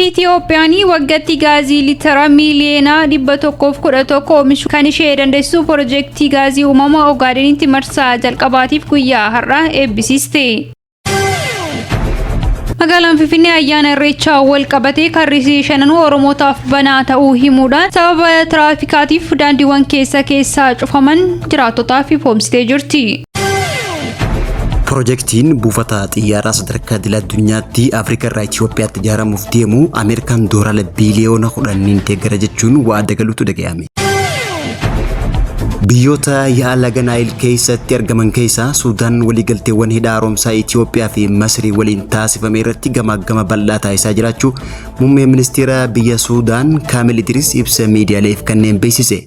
Itoophiyaanii waggaatti gaazii liitira miiliyoona 111 oomishu kan ishee dandeessu piroojeektii gaazii uumamaa Ogaadenitti marsaa jalqabaatiif guyyaa har'aa eebbisiiste. Magaalaan Finfinnee ayyaana Irreechaa wal qabatee karrisii shananuu Oromootaaf banaa ta'uu himuudhaan sababa tiraafikaatiif daandiiwwan keessaa cufaman jiraattotaaf ifoomsitee jirti. Projektiin buufata xiyyaaraa sadarkaa idil addunyaatti Afrikaa irraa Itoophiyaatti ijaaramuuf deemu Ameerikaan doolaara biiliyoona 10 deeggara jechuun waada galuutu dhaga'ame. Biyyoota yaala Naayil keessatti argaman keessaa Suudaan waliigalteewwan hidha haaromsaa Itoophiyaa fi Masrii waliin taasifame irratti gama bal'aa taasisaa jiraachuu muummee ministeera biyya Suudaan Kaamil Idris ibsa miidiyaaleef kanneen beeksise.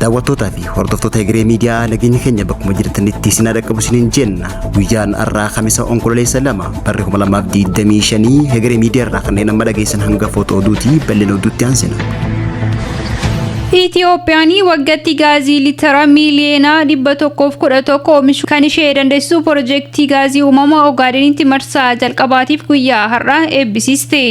Daawwattootaa fi hordoftoota Egeree Miidiyaa nageenya keenya bakkuma jirtanitti isin dhaqqabu isiniin jenna. Guyyaan har'aa Kamiisa Onkololeessa 2 bara 2025 Egeree Miidiyaa irraa kanneen amma dhageessan hanga footoo oduutii bal'ina oduutti aansina. Itoophiyaanii waggaatti gaazii liitira miiliyoona 111 oomishu kan ishee dandeessu piroojeektii gaazii uumamaa Ogaadenitti marsaa jalqabaatiif guyyaa har'aa eebbisiiste.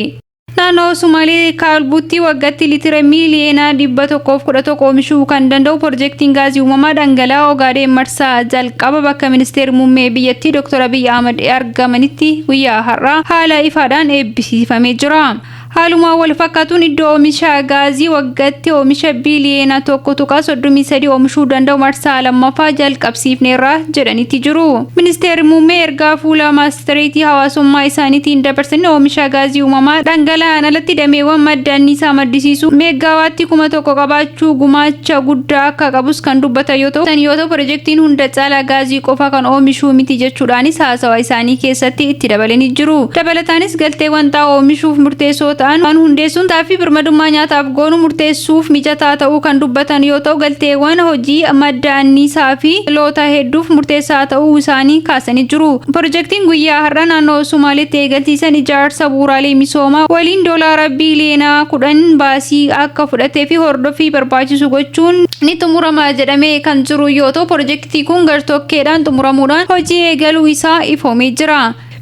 Naannoo Sumaalee Kaalbuutti waggaatti liitira miiliyoona 111 oomishuu kan danda'u piroojeektiin gaazii uumamaa dhangala'aa Ogaaden marsaa jalqaba bakka ministeerri muummee biyyattii Dr. Abiy Ahmed argamanitti guyyaa har'aa haala ifaadhaan eebbisiifamee jira. Haaluma wal fakkaatuun iddoo oomisha gaazii waggaatti oomisha biiliyoona 1.33 oomishuu danda'u marsaa lammaffaa jalqabsiifneerra jedhanitti jiru. Ministeerri muummee ergaa fuula maastereetii hawaasummaa isaaniitiin dabarsanii oomisha gaazii uumamaa dhangala'aan alatti dameewwan madda anniisaa maddisiisu meegaawaatti 1,000 qabaachuu gumaacha guddaa akka qabus kan dubbatan yoo ta'u piroojeektiin hunda caalaa gaazii qofa kan oomishuu miti jechuudhaanis haasawaa isaanii keessatti itti dabalanii jiru. Dabalataanis galteewwan xaa'oo oomishuuf murteessoo waan hundeessuun taafii birmadummaa nyaataaf goonu murteessuuf mijataa ta'uu kan dubbatan yoo ta'u galteewwan hojii madda anniisaa fi loota hedduuf murteessaa ta'uu isaanii kaasanii jiru. Piroojeektiin guyyaa har'a naannoo Sumaaleetti eegalchiisan ijaarsa bu'uuraalee misoomaa waliin doolaara biiliyoona 10 baasii akka fudhatee fi hordoffii barbaachisu gochuun ni xumurama jedhamee kan jiru yoo ta'u piroojeektii kun gartokkeedhaan xumuramuudhaan hojii eegaluu isaa ifoomee jira.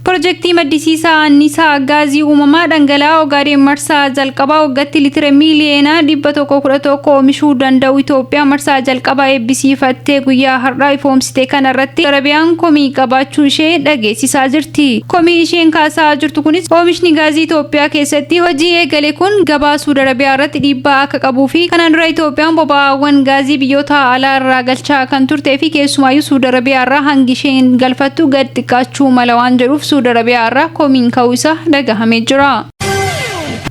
Piroojeektii maddisiisaa anniisaa gaazii uumamaa dhangala'aa Ogaaden marsaa jalqabaa waggaatti liitira miiliyoona 111 oomishuu danda'u Itoophiyaa marsaa jalqabaa eebbisiifattee guyyaa har'aa ifoomsite kanarratti Arabiyaan komii qabaachuu ishee dhageessisaa jirti. Komii isheen kaasaa jirtu kunis oomishni gaazii Itoophiyaa keessatti hojii eegale kun gabaa Suud Arabiyaa irratti dhiibbaa akka qabuu fi kanaan dura Itoophiyaan boba'aawwan gaazii biyyoota alaa irraa galchaa kan turtee fi keessumaayyuu Suud Arabiyaa irraa hangi isheen galfattu gad xiqqaachuu mala waan jedhuuf Suud Arabiyaa irraa komiin ka'uu isaa dhagahamee jira.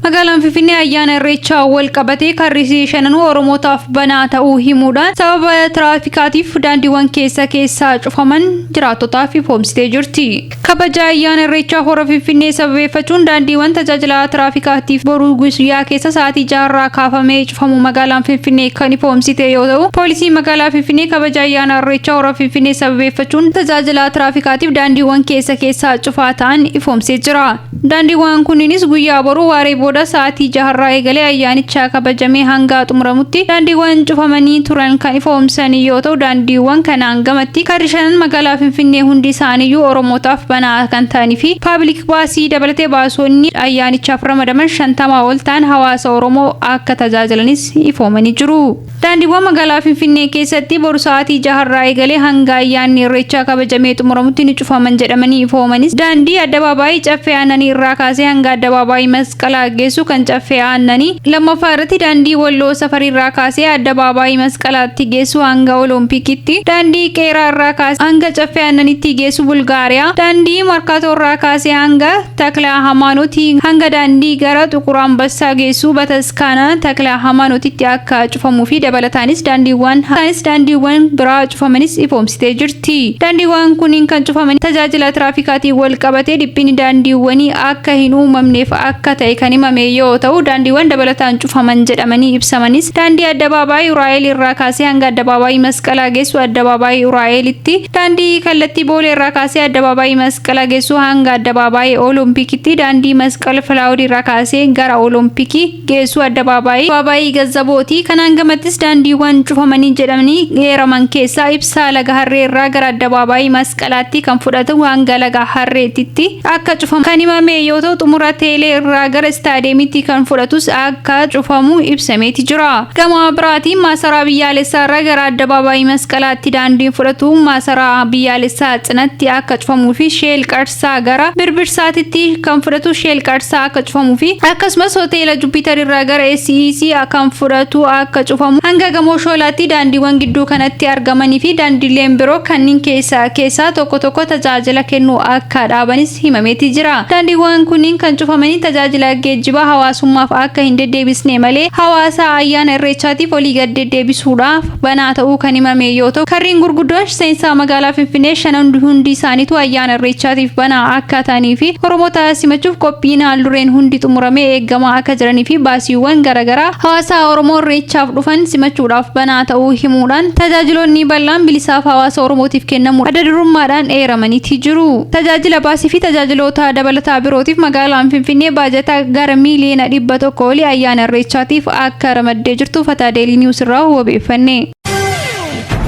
Magaalaan Finfinnee ayyaana Irreechaa wal qabatee karrisii shananuu Oromootaaf banaa ta'uu himuudhaan sababa tiraafikaatiif daandiiwwan keessaa cufaman jiraattotaaf ifoomsitee jirti. Kabaja ayyaana Irreechaa hora Finfinnee sababeeffachuun daandiiwwan tajaajila tiraafikaatiif boruu guyyaa keessa sa'aatii 6 irraa kaafamee cufamu magaalaan Finfinnee kan ifoomsite yoo ta'u poolisiin magaalaa Finfinnee kabaja ayyaana Irreechaa hora Finfinnee sababeeffachuun tajaajila tiraafikaatiif daandiiwwan keessaa cufaa ta'an ifoomsee jira. Daandiiwwan kunniinis guyyaa boruu waaree booda sa'aatii 6 irraa eegalee ayyaanicha kabajamee hanga xumuramutti daandiiwwan cufamanii turan kan ifoomsan yoo ta'u daandiiwwan kanaan gamatti karri shanan magaalaa Finfinnee hundi isaaniiyyuu Oromootaaf banaa kan ta'anii fi paabliik baasii dabalatee baasonni ayyaanichaaf ramadaman 50 ol ta'an hawaasa Oromoo akka tajaajilanis ifoomanii jiru. Daandiiwwan magaalaa Finfinnee keessatti boru sa'aatii 6 irraa eegalee hanga ayyaanni Irreechaa kabajamee xumuramutti ni cufaman jedhamanii ifoomanis daandii addabaabaayii caffee aannanii irraa kaasee hanga addabaabaayii masqalaa geessu kan caffee aannanii lammaffaa irratti daandii Walloo safarii irraa kaasee addabaabaayii masqalaatti geessu hanga Oloompikitti daandii Qeeraa irraa kaasee hanga caffee aannanitti geessu Bulgaariyaa daandii Markaatoo irraa kaasee hanga Taklaa Hamaanooti hanga daandii gara Xuqur Ambassaa geessu Bataskaana Taklaa Hamaanootitti akka cufamuu fi dabalataanis daandiiwwan biraa cufamanis ifoomsitee jirti. Daandiiwwan kunniin kan cufaman tajaajila tiraafikaatiin wal qabatee dhiphinni daandiiwwanii akka hin uumamneef akka ta'e kan himame himame yoo ta'u daandiiwwan dabalataan cufaman jedhamanii ibsamanis daandii addabaabaayii Uraa'el irraa kaasee hanga addabaabaayii Masqalaa geessu addabaabaayii Uraa'elitti, daandii kallattii Boolee irraa kaasee addabaabaayii Masqalaa geessu hanga addabaabaayii Oloompikitti, daandii Masqal Filaawud irraa kaasee gara Olompikii geessu addabaabaayii Gazzabootii. Kanaan gamattis daandiiwwan cufamanii jedhamanii eeraman keessaa ibsaa Laga Harree irraa gara addabaabaayii Masqalaatti kan fudhatu hanga Laga Harreetitti akka cufamu kan himame yoo ta'u xumura Teelee irraa gara istaadiyeemitti kan fudhatus akka cufamu ibsameeti jira. Gama biraatiin maasaraa biyyaalessaa irraa gara addabaabaayii Masqalaatti daandiin fudhatu maasaraa biyyaalessaa cinatti akka cufamuu fi Sheel Qarsaa gara Birbirsaatitti kan fudhatu Sheel Qarsaa akka cufamuu fi akkasumas hoteela Jupiter irraa gara SEC kan fudhatu akka cufamu hanga gamoo Shoolaatti daandiiwwan gidduu kanatti argamanii fi daandiileen biroo kanneen keessaa tokko tajaajila kennuu akka dhaabanis himameeti jira. Daandiiwwan kunniin kan cufamanii tajaajila geejjibaa hawaasummaaf akka hin deddeebisne malee hawaasa ayyaana Irreechaatiif olii gad deddeebisuudhaaf banaa ta'uu kan himame yoo ta'u karreen gurguddoon seensaa magaalaa Finfinnee shanan hundi isaaniitu ayyaana Irreechaatiif banaa akka ta'anii fi Oromoota simachuuf qophiin haaldureen hundi xumuramee eegamaa akka jiranii fi baasiiwwan garaagaraa hawaasa Oromoo Irreechaaf dhufan simachuudhaaf banaa ta'uu himuudhaan tajaajiloonni bal'aan bilisaaf hawaasa Oromootiif kennamu adda durummaadhaan eeramaniiti jiru. Tajaajila baasii fi tajaajiloota dabalataa birootiif magaalaan Finfinnee baajata gara miiliyoona 100 olii ayyaana Irreechaatiif akka ramaddee jirtu Fataa Deelii Niwus irraa hubachiifne.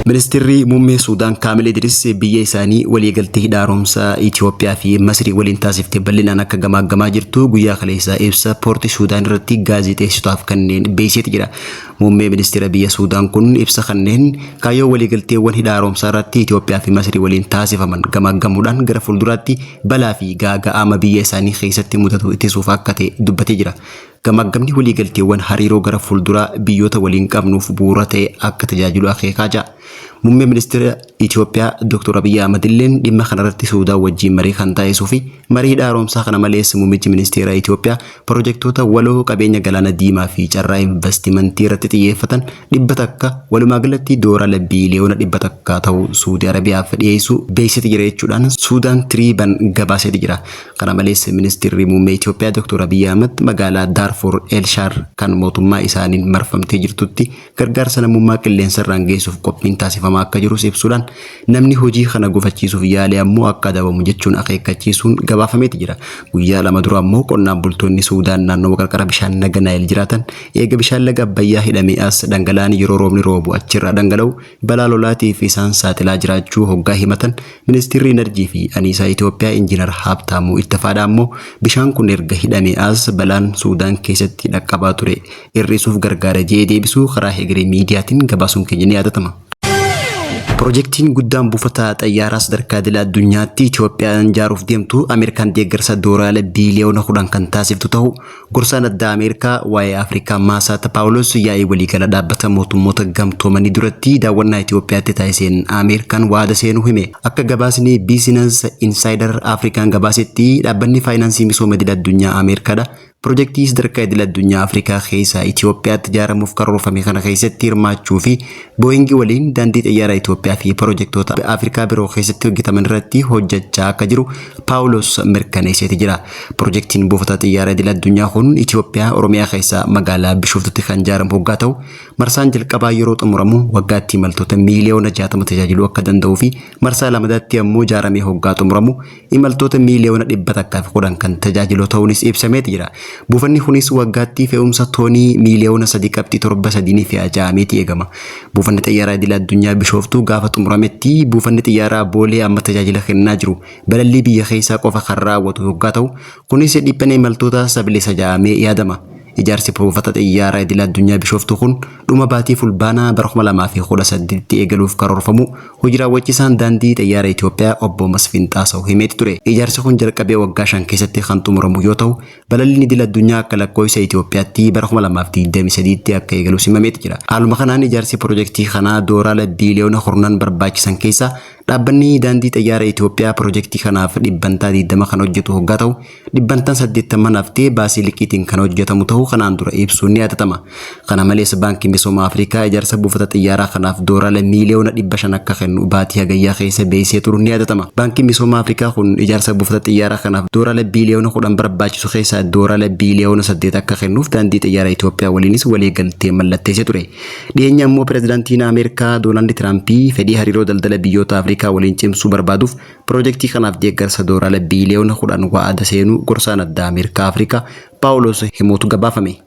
Ministeerri muummee Suudaan Kaamil Idris biyya isaanii waliigaltee hidhaaromsa Itoophiyaa fi Masrii waliin taasiftee bal'inaan akka gamaaggamaa jirtu guyyaa kaleessaa ibsa poortii Suudaan irratti gaazexeessitootaaf kanneen beeksisee jira. Muummee ministeera biyya Suudaan kun ibsa kanneen kaayyoo waliigalteewwan hidhaaromsaa irratti Itoophiyaa fi Masrii waliin taasifaman gamaaggamuudhaan gara fuulduraatti balaa fi gaaga'ama biyya isaanii keessatti mudatu ittisuuf akka ta'e dubbatee jira. Gamaggamni waliigalteewwan hariiroo gara fuulduraa biyyoota waliin qabnuuf bu'uura ta'e akka tajaajilu akeekaa jira. Muummee ministeera Itoophiyaa Dr. Abiy Ahmed illeen dhimma kanarratti Suudaan wajjin marii kan taasisuu fi marii hidhaaromsaa kana malees muummichi ministeera Itoophiyaa piroojektota waloo qabeenya galaana diimaa fi carraa investimentii irratti xiyyeeffatan 100 walumaa galatti doolaara biiliyoona 100 ta'uu Suudi Arabiyaaf dhiyeessuu beeksisee jira jechuudhaan Suudaan Tiriiban gabaasee jira. Kana malees ministeerri muummee Itoophiyaa Dr. Abiy Ahmed magaalaa Darfur Elshaar kan mootummaa isaaniin marfamtee jirtutti gargaarsa namummaa qilleensarraan geessuuf qophiin taasifamaa akka jiru ibsuudhaan namni hojii kana gufachiisuuf yaale ammoo akka adabamu jechuun akeekkachiisuun gabaafameeti jira. Guyyaa lama dura ammoo qonnaan bultoonni Suudaan naannoo qarqara bishaan laga Naayil jiraatan eega bishaan laga Abbayyaa hidhamee as dhangala'aan yeroo roobni roobu achirraa dhangala'u balaa lolaatiif isaan saaxilaa jiraachuu hoggaa himatan ministeerri Enerjii fi Aniisaa Itoophiyaa Injiinar Haabtaamuu Ittafaadhaa ammoo bishaan kun erga hidhamee as balaan Suudaan keessatti dhaqqabaa ture hir'isuuf gargaara jedhee deebisuu karaa hegeree miidiyaatiin gabaasuun keenya ni yaadatama. Projektiin guddaan buufata xayyaaraa sadarkaa idil addunyaatti Itoophiyaan ijaaruuf deemtu Ameerikaan deeggarsa doolaara biiliyoona 10 kan taasiftu ta'u gorsaan addaa Ameerikaa waa'ee Afrikaa Maasaata Paawulos yaa'ii waliigala dhaabbata mootummoota gamtoomanii duratti daawwannaa Itoophiyaatti taasiseen Ameerikaan waada seenuu hime. Akka gabaasni Business Insider Afrikaan gabaasetti dhaabbanni faayinaansii misooma idil addunyaa Ameerikaadha. Projektii sadarkaa idil addunyaa Afrikaa keessaa Itoophiyaatti ijaaramuuf karoorfame kana keessatti hirmaachuu fi Boeing waliin daandii xayyaaraa Itoophiyaa fi projektoota Afrikaa biroo keessatti hojjetaman irratti hojjechaa akka jiru Paawulos mirkaneessee jira. Projektiin buufata xayyaaraa idil addunyaa kun Itoophiyaa Oromiyaa keessaa magaalaa Bishooftutti kan ijaaramu hoggaa ta'u marsaan jalqabaa yeroo xumuramu waggaatti imaltoota miiliyoona 60 tajaajiluu akka danda'uu fi marsaa lamadaatti ammoo ijaaramee hoggaa xumuramu imaltoota miiliyoona 110 kan tajaajilu ta'uunis ibsamee jira. Buufanni kunis waggaatti fe'umsa toonii miiliyoona 3.73 fe'aa ja'ameeti eegama. Buufanni xayyaaraa idil addunyaa Bishooftuu gaafa xumurametti buufanni xayyaaraa Boolee amma tajaajila kennaa jiru balallii biyya keessaa qofa kan raawwatu hoggaa ta'u kunis dhiphina imaltoota sabilisa ja'amee yaadama. Ijaarsi buufata xayyaaraa idil addunyaa Bishooftuu kun dhuma baatii fulbaanaa bara 2018tti eegaluuf karoorfamu hojii raawwachiisaan daandii xayyaaraa Itoophiyaa obbo Masfiin Xaasaw himeeti ture. Ijaarsi kun jalqabee waggaa 5 keessatti kan xumuramu yoo ta'u balalliin idil addunyaa akka lakkoofsa Itoophiyaatti bara 2023tti akka eegalu simameeti jira. Haaluma kanaan ijaarsi piroojeektii kanaa doolaara biiliyoona 4 barbaachisan keessaa dhaabbanni daandii xayyaaraa Itoophiyaa piroojeektii kanaaf 20 kan hojjetu hoggaa ta'u 80 haftee baasii liqiitiin kan hojjetamu ta'uu kanaan dura ibsuun ni yaadatama. Kana malees baankiin Misooma Afrikaa ijaarsa buufata xiyyaaraa kanaaf doolaara miiliyoona 500 akka kennu baatii hagayyaa keessa beeksisee turuun ni yaadatama. Baankiin Misooma Afrikaa kun ijaarsa buufata xiyyaaraa kanaaf doolaara biiliyoona 10 barbaachisu keessaa doolaara biiliyoona 8 akka kennuuf daandii xiyyaaraa Itoophiyaa waliinis waliigaltee mallatteessee ture. Dhiyeenya immoo pireezidaantiin Ameerikaa Doonaald Tiraamp fedhii hariiroo daldala biyyoota Afrikaa waliin cimsuu barbaaduuf piroojeektii kanaaf deeggarsa doolaara biiliyoona 10 wa'ada seenuu gorsaan addaa Ameerikaa Afrikaa Paawulos himuutu gabaafame.